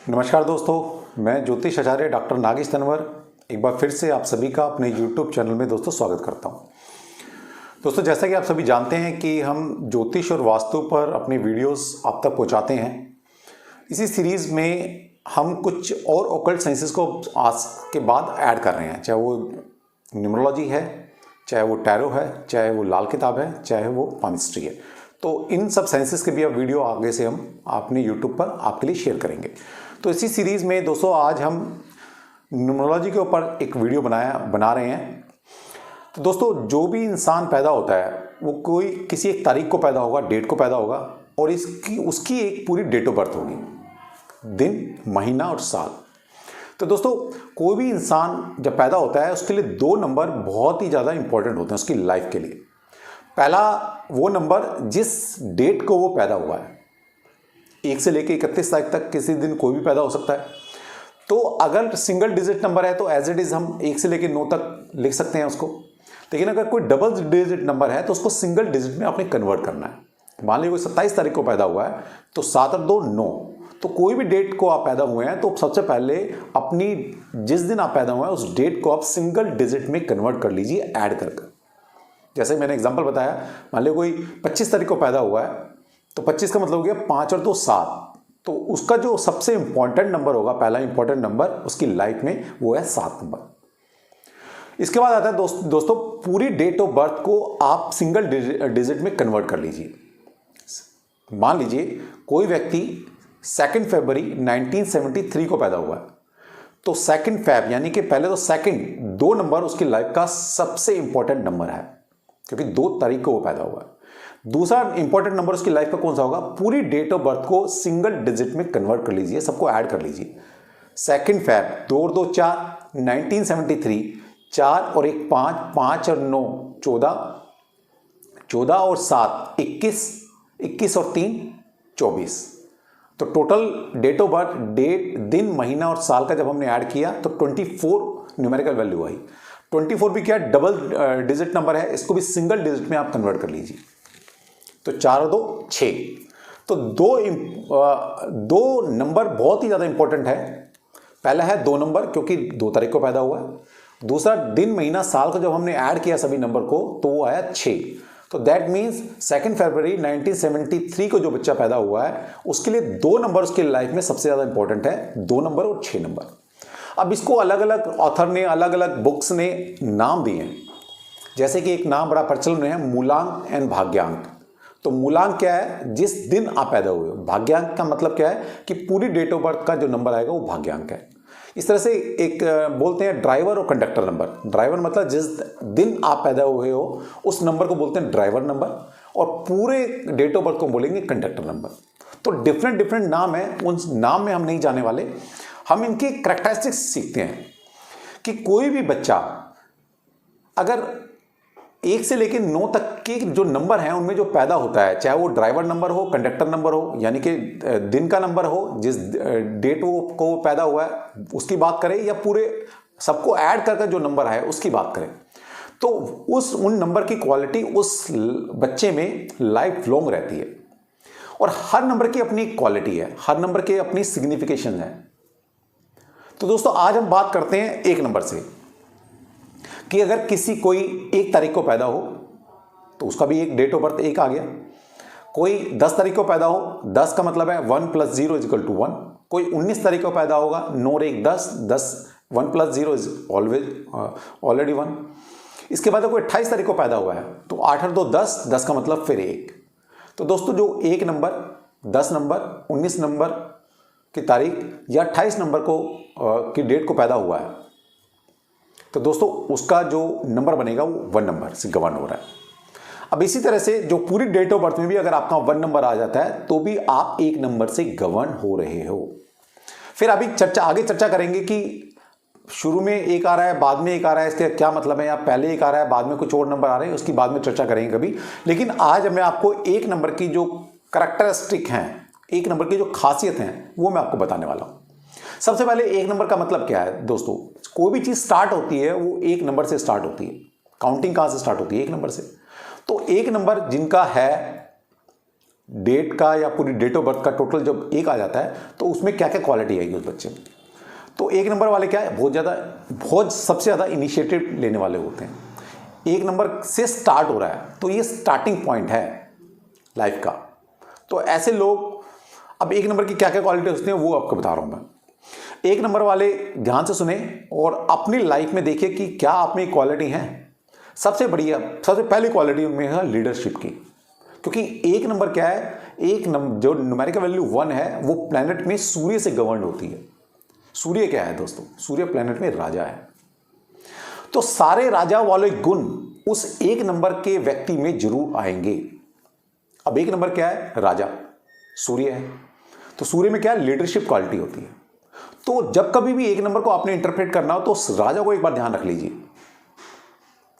नमस्कार दोस्तों, मैं ज्योतिष आचार्य डॉक्टर नागेश तनवर एक बार फिर से आप सभी का अपने YouTube चैनल में दोस्तों स्वागत करता हूं। दोस्तों, जैसा कि आप सभी जानते हैं कि हम ज्योतिष और वास्तु पर अपने वीडियोस आप तक पहुंचाते हैं। इसी सीरीज़ में हम कुछ और ऑकल्ट साइंसेस को आज के बाद ऐड कर रहे हैं, चाहे वो न्यूमरोलॉजी है, चाहे वो टैरो है, चाहे वो लाल किताब है, चाहे वो पामिस्ट्री है। तो इन सब साइंसेस के भी अब वीडियो आगे से हम अपने यूट्यूब पर आपके लिए शेयर करेंगे। तो इसी सीरीज़ में दोस्तों आज हम न्यूमरोलॉजी के ऊपर एक वीडियो बना रहे हैं। तो दोस्तों, जो भी इंसान पैदा होता है वो कोई किसी एक तारीख को पैदा होगा, डेट को पैदा होगा, और उसकी एक पूरी डेट ऑफ बर्थ होगी, दिन, महीना और साल। तो दोस्तों, कोई भी इंसान जब पैदा होता है उसके लिए दो नंबर बहुत ही ज़्यादा इंपॉर्टेंट होते हैं उसकी लाइफ के लिए। पहला वो नंबर जिस डेट को वो पैदा हुआ है, 1 से लेकर 31 तारीख तक किसी दिन कोई भी पैदा हो सकता है। तो अगर सिंगल डिजिट नंबर है तो एज इट इज़ हम 1 से लेकर 9 तक लिख सकते हैं उसको। लेकिन अगर कोई डबल डिजिट नंबर है तो उसको सिंगल डिजिट में आपने कन्वर्ट करना है। मान लीजिए कोई 27 तारीख को पैदा हुआ है तो 7 और 2 9। तो कोई भी डेट को आप पैदा हुए हैं तो सबसे पहले अपनी जिस दिन आप पैदा हुए हैं उस डेट को आप सिंगल डिजिट में कन्वर्ट कर लीजिए ऐड कर। जैसे मैंने एग्जांपल बताया, मान लीजिए कोई 25 तारीख को पैदा हुआ है तो 25 का मतलब हो गया 5 और 2 7। तो उसका जो सबसे इंपॉर्टेंट नंबर होगा, पहला इंपॉर्टेंट नंबर उसकी लाइफ में, वो है 7 नंबर। इसके बाद आता है दोस्तों पूरी डेट ऑफ बर्थ को आप सिंगल डिजिट में कन्वर्ट कर लीजिए। मान लीजिए कोई व्यक्ति 2 फरवरी 1973 को पैदा हुआ है तो 2 फेब यानी कि पहले तो सेकंड 2 नंबर उसकी लाइफ का सबसे इंपॉर्टेंट नंबर है, क्योंकि 2 तारीख को वो पैदा हुआ है। दूसरा इंपॉर्टेंट नंबर उसकी लाइफ का कौन सा होगा, पूरी डेट ऑफ बर्थ को सिंगल डिजिट में कन्वर्ट कर लीजिए, सबको ऐड कर लीजिए। 2 फेब 2 और 2 4 1973, 4 और 1 5, 5 और 9 14, 14 और 7 21, 21 और 3 24। तो total date of birth, date, दिन, महीना और साल का जब हमने ऐड किया तो 24 न्यूमेरिकल वैल्यू आई। 24 भी क्या डबल डिजिट नंबर है, इसको भी सिंगल डिजिट में आप कन्वर्ट कर लीजिए। तो 4 और 2 6। तो दो नंबर बहुत ही ज़्यादा इंपॉर्टेंट है। पहला है 2 नंबर क्योंकि 2 तारीख को पैदा हुआ है। दूसरा दिन, महीना, साल का जब हमने ऐड किया सभी नंबर को तो वो आया 6। तो दैट मीन्स 2 फरवरी 1973 को जो बच्चा पैदा हुआ है उसके लिए 2 नंबर उसकी लाइफ में सबसे ज़्यादा इंपॉर्टेंट है, 2 नंबर और 6 नंबर। अब इसको अलग अलग ऑथर ने, अलग अलग बुक्स ने नाम दिए हैं। जैसे कि एक नाम बड़ा प्रचलन में है, मूलांक एंड भाग्यांक। तो मूलांक क्या है, जिस दिन आप पैदा हुए हो। भाग्यांक का मतलब क्या है कि पूरी डेट ऑफ बर्थ का जो नंबर आएगा वो भाग्यांक है। इस तरह से एक बोलते हैं ड्राइवर और कंडक्टर नंबर। ड्राइवर मतलब जिस दिन आप पैदा हुए हो उस नंबर को बोलते हैं ड्राइवर नंबर, और पूरे डेट ऑफ बर्थ को बोलेंगे कंडक्टर नंबर। तो डिफरेंट नाम है, उन नाम में हम नहीं जाने वाले, हम इनके करैक्टरिस्टिक्स सीखते हैं कि कोई भी बच्चा अगर 1 से लेकर 9 तक के जो नंबर हैं उनमें जो पैदा होता है, चाहे वो ड्राइवर नंबर हो, कंडक्टर नंबर हो, यानी कि दिन का नंबर हो, जिस डेट को पैदा हुआ है उसकी बात करें, या पूरे सबको ऐड करके जो नंबर है उसकी बात करें, तो उन नंबर की क्वालिटी उस बच्चे में लाइफ लॉन्ग रहती है। और हर नंबर की अपनी क्वालिटी है, हर नंबर की अपनी सिग्निफिकेशन है। तो दोस्तों, आज हम बात करते हैं 1 नंबर से कि अगर किसी कोई 1 तारीख को पैदा हो तो उसका भी एक डेट ऑफ बर्थ 1 आ गया। कोई 10 तारीख को पैदा हो, 10 का मतलब है 1 + 0 = 1। कोई 19 तारीख को पैदा होगा, 9 और 1 10, 1 + 0 इज ऑलरेडी 1। इसके बाद कोई 28 तारीख को पैदा हुआ है तो 8 और 2 10, 10 का मतलब फिर 1। तो दोस्तों, जो 1 नंबर, 10 नंबर, 19 नंबर की तारीख या 28 नंबर को की डेट को पैदा हुआ है तो दोस्तों उसका जो नंबर बनेगा वो 1 नंबर से गवर्न हो रहा है। अब इसी तरह से जो पूरी डेट ऑफ बर्थ में भी अगर आपका 1 नंबर आ जाता है तो भी आप 1 नंबर से गवर्न हो रहे हो। फिर अभी आगे चर्चा करेंगे कि शुरू में 1 आ रहा है, बाद में 1 आ रहा है, इसका क्या मतलब है, या पहले 1 आ रहा है बाद में कुछ और नंबर आ रहे हैं, उसकी बाद में चर्चा करेंगे कभी। लेकिन आज मैं आपको 1 नंबर की जो करैक्टरिस्टिक हैं, 1 नंबर की जो खासियत हैं, वो मैं आपको बताने वाला हूं। सबसे पहले 1 नंबर का मतलब क्या है दोस्तों, कोई भी चीज स्टार्ट होती है वो 1 नंबर से स्टार्ट होती है। काउंटिंग कहां से स्टार्ट होती है, 1 नंबर से। तो 1 नंबर जिनका है डेट का या पूरी डेट ऑफ बर्थ का टोटल जब एक आ जाता है तो उसमें क्या क्या क्वालिटी आएगी उस बच्चे में। तो 1 नंबर वाले क्या है, बहुत सबसे ज़्यादा इनिशिएटिव लेने वाले होते हैं। 1 नंबर से स्टार्ट हो रहा है, तो ये स्टार्टिंग पॉइंट है लाइफ का। तो ऐसे लोग, अब 1 नंबर की क्या क्या क्वालिटी होती हैं वो आपको बता रहा हूँ मैं। 1 नंबर वाले ध्यान से सुने और अपनी लाइफ में देखिए कि क्या आप में क्वालिटी है। सबसे पहली क्वालिटी उनमें है लीडरशिप की, क्योंकि 1 नंबर क्या है, एक नंबर जो न्यूमेरिकल वैल्यू 1 है वो प्लैनेट में सूर्य से गवर्न होती है। सूर्य क्या है दोस्तों, सूर्य प्लैनेट में राजा है। तो सारे राजा वाले गुण उस 1 नंबर के व्यक्ति में जरूर आएंगे। अब 1 नंबर क्या है, राजा सूर्य है, तो सूर्य में क्या है, लीडरशिप क्वालिटी होती है। तो जब कभी भी 1 नंबर को आपने इंटरप्रेट करना हो तो उस राजा को एक बार ध्यान रख लीजिए,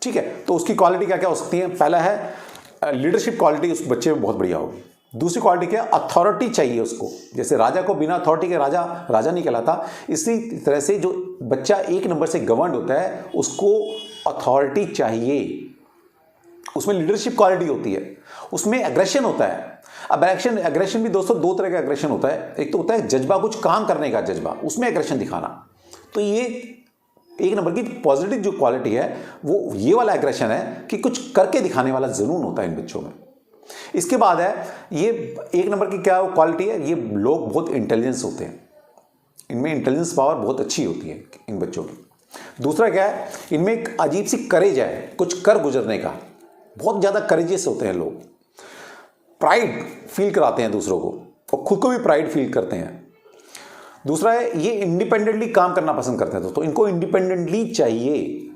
ठीक है। तो उसकी क्वालिटी क्या क्या हो सकती है, पहला है लीडरशिप क्वालिटी उस बच्चे में बहुत बढ़िया होगी। दूसरी क्वालिटी क्या, अथॉरिटी चाहिए उसको। जैसे राजा को बिना अथॉरिटी के राजा नहीं कहलाता, इसी तरह से जो बच्चा 1 नंबर से गवर्न होता है उसको अथॉरिटी चाहिए। उसमें लीडरशिप क्वालिटी होती है, उसमें एग्रेशन होता है। अब एग्रेशन भी दोस्तों 2 तरह का एग्रेशन होता है। एक तो होता है जज्बा, कुछ काम करने का जज्बा, उसमें एग्रेशन दिखाना। तो ये 1 नंबर की पॉजिटिव जो क्वालिटी है वो ये वाला एग्रेशन है कि कुछ करके दिखाने वाला जुनून होता है इन बच्चों में। इसके बाद है ये 1 नंबर की क्या क्वालिटी है, ये लोग बहुत इंटेलिजेंस होते हैं, इनमें इंटेलिजेंस पावर बहुत अच्छी होती है इन बच्चों की। दूसरा क्या है, इनमें एक अजीब सी करेज है कुछ कर गुजरने का, बहुत ज़्यादा करेजियस होते हैं लोग। प्राइड फील कराते हैं दूसरों को और खुद को भी प्राइड फील करते हैं। दूसरा है ये इंडिपेंडेंटली काम करना पसंद करते हैं दोस्तों, इनको इंडिपेंडेंटली चाहिए।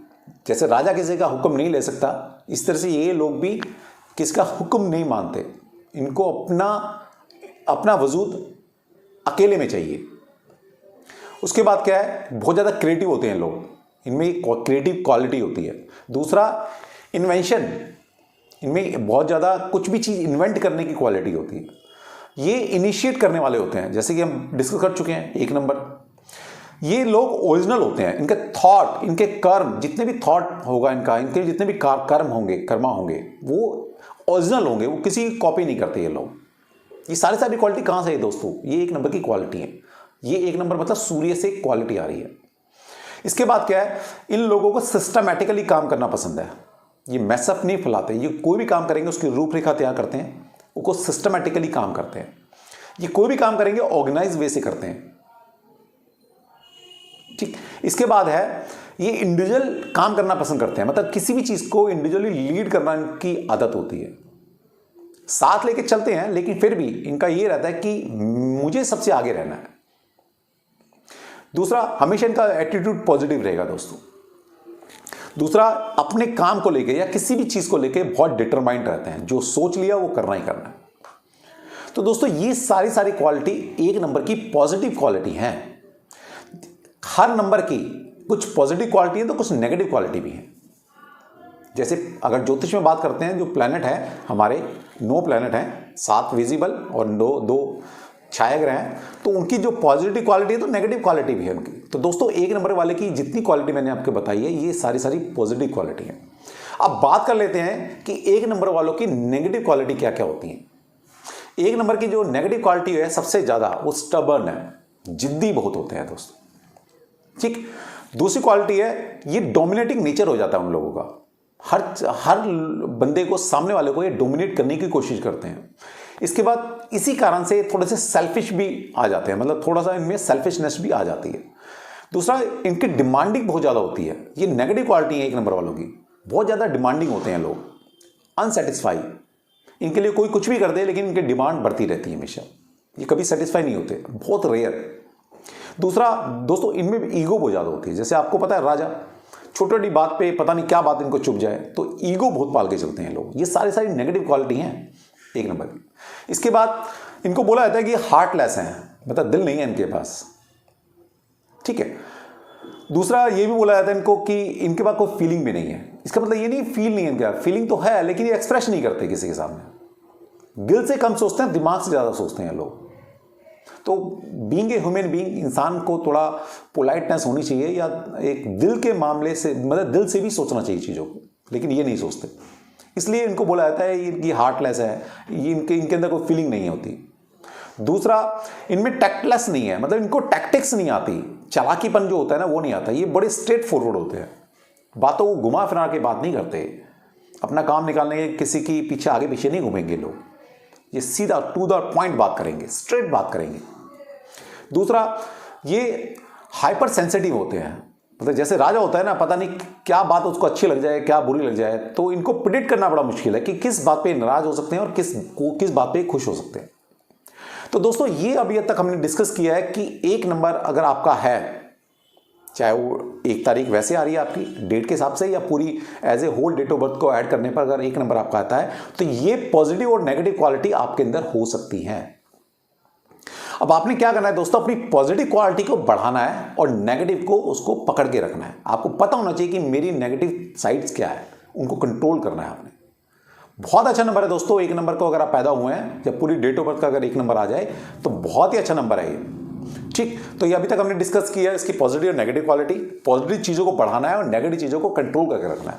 जैसे राजा किसी का हुक्म नहीं ले सकता, इस तरह से ये लोग भी किसका हुक्म नहीं मानते, इनको अपना वजूद अकेले में चाहिए। उसके बाद क्या है, बहुत ज़्यादा क्रिएटिव होते हैं लोग, इनमें क्रिएटिव क्वालिटी होती है। दूसरा इन्वेंशन, इनमें बहुत ज़्यादा कुछ भी चीज़ इन्वेंट करने की क्वालिटी होती है। ये इनिशिएट करने वाले होते हैं, जैसे कि हम डिस्कस कर चुके हैं 1 नंबर। ये लोग ओरिजिनल होते हैं, इनके थॉट, इनके कर्म, जितने भी थॉट होगा इनके जितने भी कर्मा होंगे वो ओरिजिनल होंगे, वो किसी की कॉपी नहीं करते ये लोग। ये सारी क्वालिटी कहाँ से है दोस्तों, ये 1 नंबर की क्वालिटी है। ये 1 नंबर मतलब सूर्य से क्वालिटी आ रही है। इसके बाद क्या है, इन लोगों को सिस्टमैटिकली काम करना पसंद है। ये मैसअप नहीं फैलाते, ये कोई भी काम करेंगे उसकी रूपरेखा तैयार करते हैं, उसको सिस्टमैटिकली काम करते हैं। ये कोई भी काम करेंगे ऑर्गेनाइज वे से करते हैं, ठीक। इसके बाद है ये इंडिविजुअल काम करना पसंद करते हैं, मतलब किसी भी चीज को इंडिविजुअली लीड करना की आदत होती है। साथ लेके चलते हैं लेकिन फिर भी इनका ये रहता है कि मुझे सबसे आगे रहना है। दूसरा, हमेशा इनका एटीट्यूड पॉजिटिव रहेगा दोस्तों। दूसरा, अपने काम को लेके या किसी भी चीज को लेके बहुत डिटरमाइंड रहते हैं, जो सोच लिया वो करना ही करना है। तो दोस्तों ये सारी क्वालिटी 1 नंबर की पॉजिटिव क्वालिटी है। हर नंबर की कुछ पॉजिटिव क्वालिटी है तो कुछ नेगेटिव क्वालिटी भी है। जैसे अगर ज्योतिष में बात करते हैं, जो प्लैनेट है हमारे 9 प्लैनेट हैं, 7 विजिबल और 2 छाया ग्रह हैं, तो उनकी जो पॉजिटिव क्वालिटी है तो नेगेटिव क्वालिटी भी है उनकी। तो दोस्तों 1 नंबर वाले की जितनी क्वालिटी मैंने आपको बताई है ये सारी पॉजिटिव क्वालिटी है। अब बात कर लेते हैं कि 1 नंबर वालों की नेगेटिव क्वालिटी क्या क्या होती है। 1 नंबर की जो नेगेटिव क्वालिटी है सबसे ज्यादा वो स्टबर्न है, जिद्दी बहुत होते हैं दोस्तों, ठीक। दूसरी क्वालिटी है ये डोमिनेटिंग नेचर हो जाता है उन लोगों का, हर बंदे को, सामने वाले को ये डोमिनेट करने की कोशिश करते हैं। इसके बाद इसी कारण से थोड़े से सेल्फिश भी आ जाते हैं, मतलब थोड़ा सा इनमें सेल्फिशनेस भी आ जाती है। दूसरा, इनकी डिमांडिंग बहुत ज़्यादा होती है, ये नेगेटिव क्वालिटी है 1 नंबर वालों की। बहुत ज़्यादा डिमांडिंग होते हैं लोग, अनसेटिस्फाई, इनके लिए कोई कुछ भी कर दे लेकिन इनकी डिमांड बढ़ती रहती है हमेशा, ये कभी सेटिस्फाई नहीं होते, बहुत रेयर। दूसरा दोस्तों, इनमें भी ईगो बहुत ज़्यादा होती है। जैसे आपको पता है राजा, छोटी बात पे पता नहीं क्या बात इनको चुप जाए तो ईगो बहुत पाल के चलते हैं लोग। ये सारी नेगेटिव क्वालिटी हैं 1 नंबर की। इसके बाद इनको बोला जाता है कि हार्टलेस हैं, मतलब दिल नहीं है इनके पास, ठीक है। दूसरा, ये भी बोला जाता है इनको कि इनके पास कोई फीलिंग भी नहीं है। इसका मतलब ये नहीं फील नहीं है इनका, फीलिंग तो है लेकिन ये एक्सप्रेस नहीं करते किसी के सामने। दिल से कम सोचते हैं, दिमाग से ज़्यादा सोचते हैं लोग। तो बीइंग ए ह्यूमन बीइंग, इंसान को थोड़ा पोलाइटनेस होनी चाहिए, या एक दिल के मामले से, मतलब दिल से भी सोचना चाहिए चीज़ों को, लेकिन ये नहीं सोचते। इसलिए इनको बोला जाता है ये हार्टलेस है, ये इनके अंदर कोई फीलिंग नहीं होती। दूसरा, इनमें टैक्टलेस नहीं है, मतलब इनको टैक्टिक्स नहीं आती, चालाकीपन जो होता है ना वो नहीं आता। ये बड़े स्ट्रेट फॉरवर्ड होते हैं, बातों को घुमा फिरा के बात नहीं करते, अपना काम निकालने के किसी की पीछे आगे पीछे नहीं घूमेंगे लोग, ये सीधा टू द पॉइंट बात करेंगे, स्ट्रेट बात करेंगे। दूसरा, ये हाइपर सेंसिटिव होते हैं, मतलब जैसे राजा होता है ना, पता नहीं क्या बात उसको अच्छी लग जाए क्या बुरी लग जाए, तो इनको प्रिडिक्ट करना बड़ा मुश्किल है कि किस बात पे नाराज हो सकते हैं और किस बात पे खुश हो सकते हैं। तो दोस्तों ये अभी तक हमने डिस्कस किया है कि एक नंबर अगर आपका है, चाहे वो एक तारीख वैसे आ रही है आपकी डेट के हिसाब से या पूरी as a whole date of birth को ऐड करने पर अगर एक नंबर आपका आता है, तो ये पॉजिटिव और नेगेटिव क्वालिटी आपके अंदर हो सकती है। अब आपने क्या करना है दोस्तों, अपनी पॉजिटिव क्वालिटी को बढ़ाना है और नेगेटिव को उसको पकड़ के रखना है। आपको पता होना चाहिए कि मेरी नेगेटिव साइड्स क्या है, उनको कंट्रोल करना है आपने। बहुत अच्छा नंबर है दोस्तों, एक नंबर को अगर आप पैदा हुए हैं, जब पूरी डेट ऑफ बर्थ का अगर एक नंबर आ जाए तो बहुत ही अच्छा नंबर है ये। ठीक, तो ये अभी तक हमने डिस्कस किया है इसकी पॉजिटिव और नेगेटिव क्वालिटी। पॉजिटिव चीज़ों को बढ़ाना है और नेगेटिव चीज़ों को कंट्रोल करके रखना है।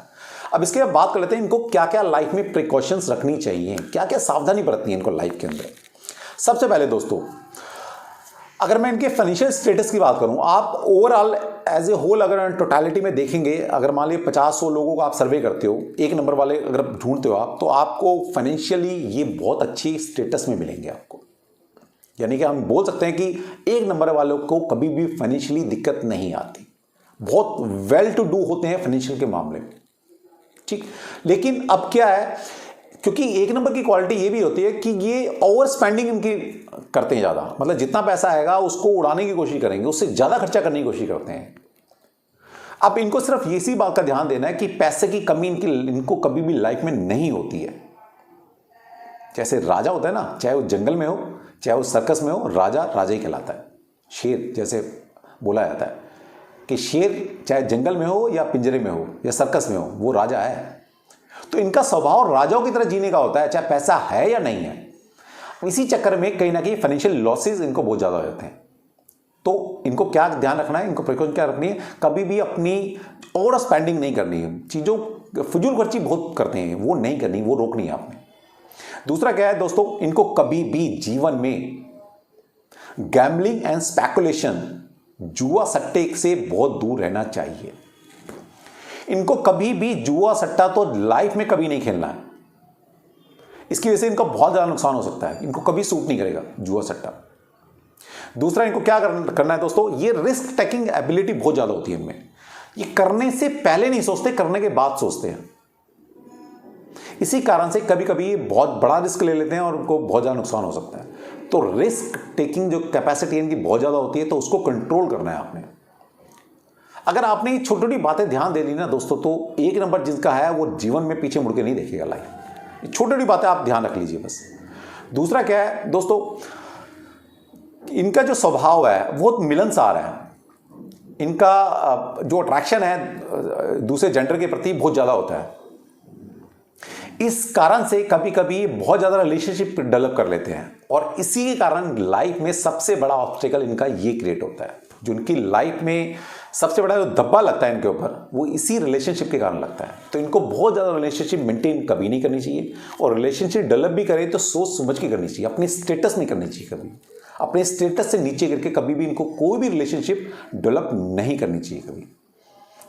अब इसके बाद बात कर लेते हैं इनको क्या क्या लाइफ में प्रिकॉशंस रखनी चाहिए, क्या क्या सावधानी बरतनी है इनको लाइफ के अंदर। सबसे पहले दोस्तों, अगर मैं इनके फाइनेंशियल स्टेटस की बात करूं, आप ओवरऑल एज ए होल अगर टोटलिटी में देखेंगे, अगर मान लीजिए 50-100 लोगों को आप सर्वे करते हो, एक नंबर वाले अगर ढूंढते हो आप, तो आपको फाइनेंशियली ये बहुत अच्छी स्टेटस में मिलेंगे आपको। यानी कि हम बोल सकते हैं कि एक नंबर वालों को कभी भी फाइनेंशियली दिक्कत नहीं आती, बहुत वेल टू डू होते हैं फाइनेंशियल के मामले में। ठीक, लेकिन अब क्या है, क्योंकि एक नंबर की क्वालिटी ये भी होती है कि ये ओवर स्पेंडिंग इनकी करते हैं ज़्यादा, मतलब जितना पैसा आएगा उसको उड़ाने की कोशिश करेंगे, उससे ज़्यादा खर्चा करने की कोशिश करते हैं। अब इनको सिर्फ इसी बात का ध्यान देना है कि पैसे की कमी इनको कभी भी लाइफ में नहीं होती है। जैसे राजा होता है ना, चाहे वो जंगल में हो चाहे वो सर्कस में हो, राजा राजा ही कहलाता है। शेर, जैसे बोला जाता है कि शेर चाहे जंगल में हो या पिंजरे में हो या सर्कस में हो, वो राजा है। तो इनका स्वभाव राजाओं की तरह जीने का होता है, चाहे पैसा है या नहीं है। इसी चक्कर में कहीं ना कहीं फाइनेंशियल लॉसेज इनको बहुत ज़्यादा हो जाते हैं। तो इनको क्या ध्यान रखना है, इनको प्रिकॉशन क्या रखनी है, कभी भी अपनी ओवर स्पेंडिंग नहीं करनी है। चीज़ों फजूल खर्ची बहुत करते हैं, वो नहीं करनी, वो रोकनी है आपने। दूसरा क्या है दोस्तों, इनको कभी भी जीवन में गैम्बलिंग एंड स्पेकुलेशन, जुआ सट्टे से बहुत दूर रहना चाहिए। इनको कभी भी जुआ सट्टा तो लाइफ में कभी नहीं खेलना है, इसकी वजह से इनका बहुत ज़्यादा नुकसान हो सकता है। इनको कभी सूट नहीं करेगा जुआ सट्टा। दूसरा, इनको क्या करना है दोस्तों, ये रिस्क टेकिंग एबिलिटी बहुत ज़्यादा होती है इनमें। ये करने से पहले नहीं सोचते, करने के बाद सोचते हैं। इसी कारण से कभी कभी ये बहुत बड़ा रिस्क ले लेते हैं और उनको बहुत ज़्यादा नुकसान हो सकता है। तो रिस्क टेकिंग जो कैपेसिटी इनकी बहुत ज़्यादा होती है, तो उसको कंट्रोल करना है आपने। अगर आपने ये छोटी छोटी बातें ध्यान दे दी ना दोस्तों, तो एक नंबर जिसका है वो जीवन में पीछे मुड़ के नहीं देखेगा लाइफ। ये छोटी छोटी बातें आप ध्यान रख लीजिए बस। दूसरा क्या है दोस्तों, इनका जो स्वभाव है वो मिलनसार है। इनका जो अट्रैक्शन है दूसरे जेंडर के प्रति बहुत ज़्यादा होता है। इस कारण से कभी कभी बहुत ज़्यादा रिलेशनशिप डेवलप कर लेते हैं, और इसी के कारण लाइफ में सबसे बड़ा ऑब्स्टेकल इनका ये क्रिएट होता है। जो इनकी लाइफ में सबसे बड़ा जो धब्बा लगता है इनके ऊपर, वो इसी रिलेशनशिप के कारण लगता है। तो इनको बहुत ज़्यादा रिलेशनशिप मेंटेन कभी नहीं करनी चाहिए, और रिलेशनशिप डेवलप भी करें तो सोच समझ के करनी चाहिए। अपनी स्टेटस नहीं करनी चाहिए कभी, अपने स्टेटस से नीचे करके कभी भी इनको कोई भी रिलेशनशिप डेवलप नहीं करनी चाहिए कभी।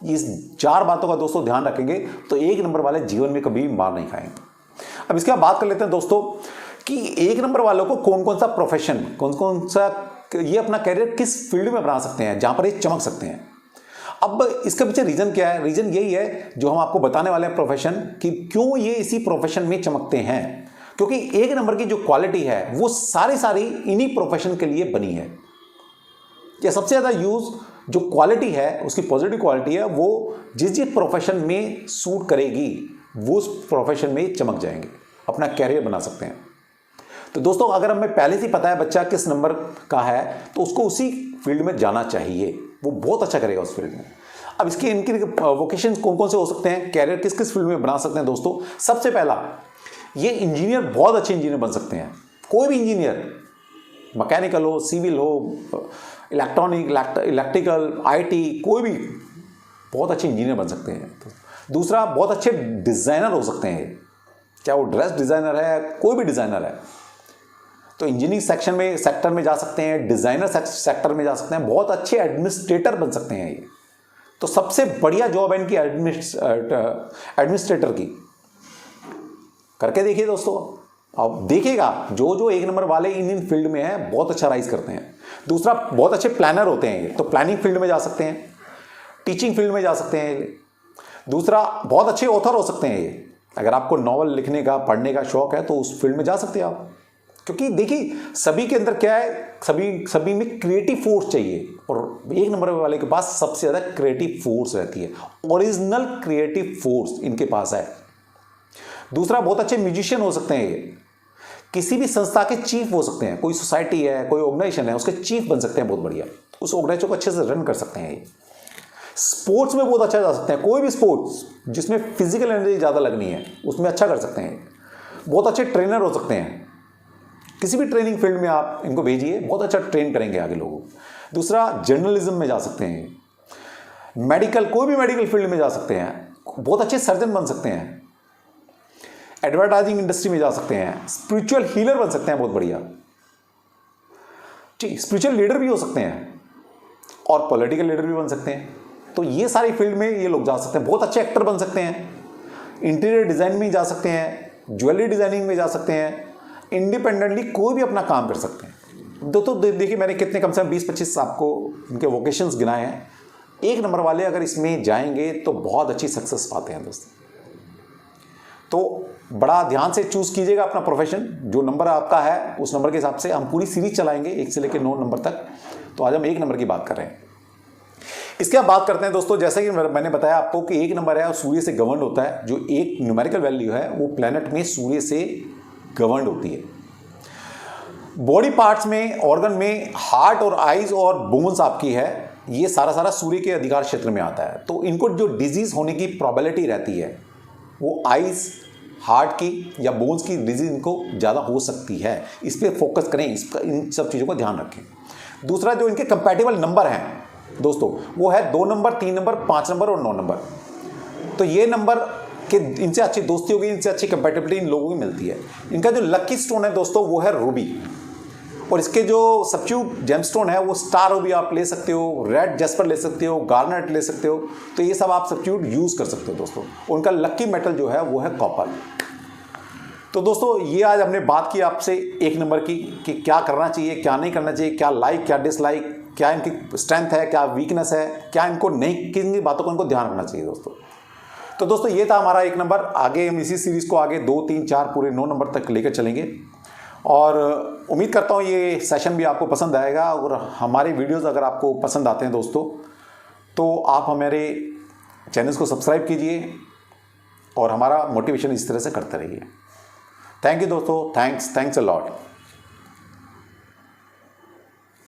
इस 4 बातों का दोस्तों ध्यान रखेंगे तो एक नंबर वाले जीवन में कभी भी मार नहीं खाएंगे। अब इसके बाद बात कर लेते हैं दोस्तों कि एक नंबर वालों को कौन कौन सा प्रोफेशन, कौन कौन सा ये अपना करियर किस फील्ड में बना सकते हैं, जहां पर ये चमक सकते हैं। अब इसके पीछे रीजन क्या है, रीजन यही है जो हम आपको बताने वाले हैं प्रोफेशन, कि क्यों ये इसी प्रोफेशन में चमकते हैं। क्योंकि एक नंबर की जो क्वालिटी है वो सारी इन्हीं प्रोफेशन के लिए बनी है। या सबसे ज़्यादा यूज जो क्वालिटी है उसकी पॉजिटिव क्वालिटी है, वो जिस प्रोफेशन में सूट करेगी वो उस प्रोफेशन में चमक जाएंगे, अपना कैरियर बना सकते हैं। तो दोस्तों अगर हमें पहले से पता है बच्चा किस नंबर का है, तो उसको उसी फील्ड में जाना चाहिए, वो बहुत अच्छा करेगा उस फील्ड में। अब इसके इनके वोकेशन कौन कौन से हो सकते हैं, कैरियर किस किस फील्ड में बना सकते हैं दोस्तों। सबसे पहला, ये इंजीनियर बहुत अच्छे इंजीनियर बन सकते हैं। कोई भी इंजीनियर, मैकेनिकल हो, सिविल हो, इलेक्ट्रॉनिक, इलेक्ट्रिकल, आईटी, कोई भी बहुत अच्छे इंजीनियर बन सकते हैं। दूसरा, बहुत अच्छे डिज़ाइनर हो सकते हैं। चाहे वो ड्रेस डिज़ाइनर है, कोई भी डिज़ाइनर है। तो इंजीनियरिंग सेक्टर में जा सकते हैं, डिज़ाइनर सेक्टर में जा सकते हैं, बहुत अच्छे एडमिनिस्ट्रेटर बन सकते हैं ये। तो सबसे बढ़िया जॉब है इनकी एडमिनिस्ट्रेटर की। करके देखिए दोस्तों, अब देखिएगा जो एक नंबर वाले इन फील्ड में है बहुत अच्छा राइज करते हैं। दूसरा, बहुत अच्छे प्लानर होते हैं ये, तो प्लानिंग फील्ड में जा सकते हैं, टीचिंग फील्ड में जा सकते हैं ये। दूसरा, बहुत अच्छे ऑथर हो सकते हैं ये। अगर आपको नॉवल लिखने का, पढ़ने का शौक है तो उस फील्ड में जा सकते हैं आप। क्योंकि देखिए, सभी के अंदर क्या है, सभी में क्रिएटिव फोर्स चाहिए, और एक नंबर वाले के पास सबसे ज़्यादा क्रिएटिव फोर्स रहती है, ओरिजिनल क्रिएटिव फोर्स इनके पास है। दूसरा, बहुत अच्छे म्यूजिशियन हो सकते हैं ये, किसी भी संस्था के चीफ हो सकते हैं, कोई सोसाइटी है, कोई ऑर्गेनाइजेशन है, उसके चीफ बन सकते हैं बहुत बढ़िया, उस ऑर्गेनाइजेशन को अच्छे से रन कर सकते हैं ये। स्पोर्ट्स में बहुत अच्छा जा सकते हैं, कोई भी स्पोर्ट्स जिसमें फिजिकल एनर्जी ज़्यादा लगनी है उसमें अच्छा कर सकते हैं। बहुत अच्छे ट्रेनर हो सकते हैं, किसी भी ट्रेनिंग फील्ड में आप इनको भेजिए, बहुत अच्छा ट्रेन करेंगे आगे लोगों को। दूसरा, जर्नलिज्म में जा सकते हैं, मेडिकल, कोई भी मेडिकल फील्ड में जा सकते हैं, बहुत अच्छे सर्जन बन सकते हैं, एडवर्टाइजिंग इंडस्ट्री में जा सकते हैं, स्पिरिचुअल हीलर बन सकते हैं बहुत बढ़िया, ठीक, स्पिरिचुअल लीडर भी हो सकते हैं, और पॉलिटिकल लीडर भी बन सकते हैं। तो ये सारी फील्ड में ये लोग जा सकते हैं। बहुत अच्छे एक्टर बन सकते हैं, इंटीरियर डिज़ाइन में जा सकते हैं, ज्वेलरी डिज़ाइनिंग में जा सकते हैं, इंडिपेंडेंटली कोई भी अपना काम कर सकते हैं। दोस्तों देखिए, मैंने कितने, कम से कम 20-25 आपको इनके वोकेशंस गिनाए हैं। एक नंबर वाले अगर इसमें जाएंगे तो बहुत अच्छी सक्सेस पाते हैं दोस्तों। तो बड़ा ध्यान से चूज़ कीजिएगा अपना प्रोफेशन, जो नंबर आपका है उस नंबर के हिसाब से हम पूरी सीरीज चलाएंगे 1 से लेकर 9 नंबर तक। तो आज हम 1 नंबर की बात कर रहे हैं। इसके बाद बात करते हैं दोस्तों, जैसे कि मैंने बताया आपको कि 1 नंबर है और सूर्य से गवर्न होता है। जो एक न्यूमेरिकल वैल्यू है वो प्लैनेट में सूर्य से गवर्न होती है। बॉडी पार्ट्स में, ऑर्गन में हार्ट और आईज और बोन्स आपकी है, ये सारा सूर्य के अधिकार क्षेत्र में आता है। तो इनको जो डिजीज होने की प्रोबेबिलिटी रहती है वो आईज, हार्ट की या बोन्स की डिजीज इनको ज़्यादा हो सकती है। इस पर फोकस करें, इन सब चीज़ों का ध्यान रखें। दूसरा, जो इनके कंपैटिबल नंबर हैं दोस्तों, वो है 2 नंबर, 3 नंबर, 5 नंबर और 9 नंबर। तो ये नंबर कि इनसे अच्छी दोस्ती होगी, इनसे अच्छी कंपैटिबिलिटी इन लोगों की मिलती है। इनका जो लकी स्टोन है दोस्तों वो है रूबी, और इसके जो सब्स्टिट्यूट जेमस्टोन है वो स्टार रूबी आप ले सकते हो, रेड जेस्पर ले सकते हो, गार्नेट ले सकते हो। तो ये सब आप सब्स्टिट्यूट यूज़ कर सकते हो दोस्तों। उनका लकी मेटल जो है वो है कॉपर। तो दोस्तों, ये आज हमने बात की आपसे 1 नंबर की, कि क्या करना चाहिए, क्या नहीं करना चाहिए, क्या लाइक, क्या डिसलाइक, क्या इनकी स्ट्रेंथ है, क्या वीकनेस है, क्या इनको नहीं, किन बातों को इनको ध्यान रखना चाहिए दोस्तों। तो दोस्तों, ये था हमारा 1 नंबर। आगे हम इसी सीरीज़ को आगे 2, 3, 4 पूरे 9 नंबर तक लेकर चलेंगे, और उम्मीद करता हूँ ये सेशन भी आपको पसंद आएगा। और हमारे वीडियोस अगर आपको पसंद आते हैं दोस्तों, तो आप हमारे चैनल्स को सब्सक्राइब कीजिए और हमारा मोटिवेशन इस तरह से करते रहिए। थैंक यू दोस्तों, थैंक्स अ लॉट।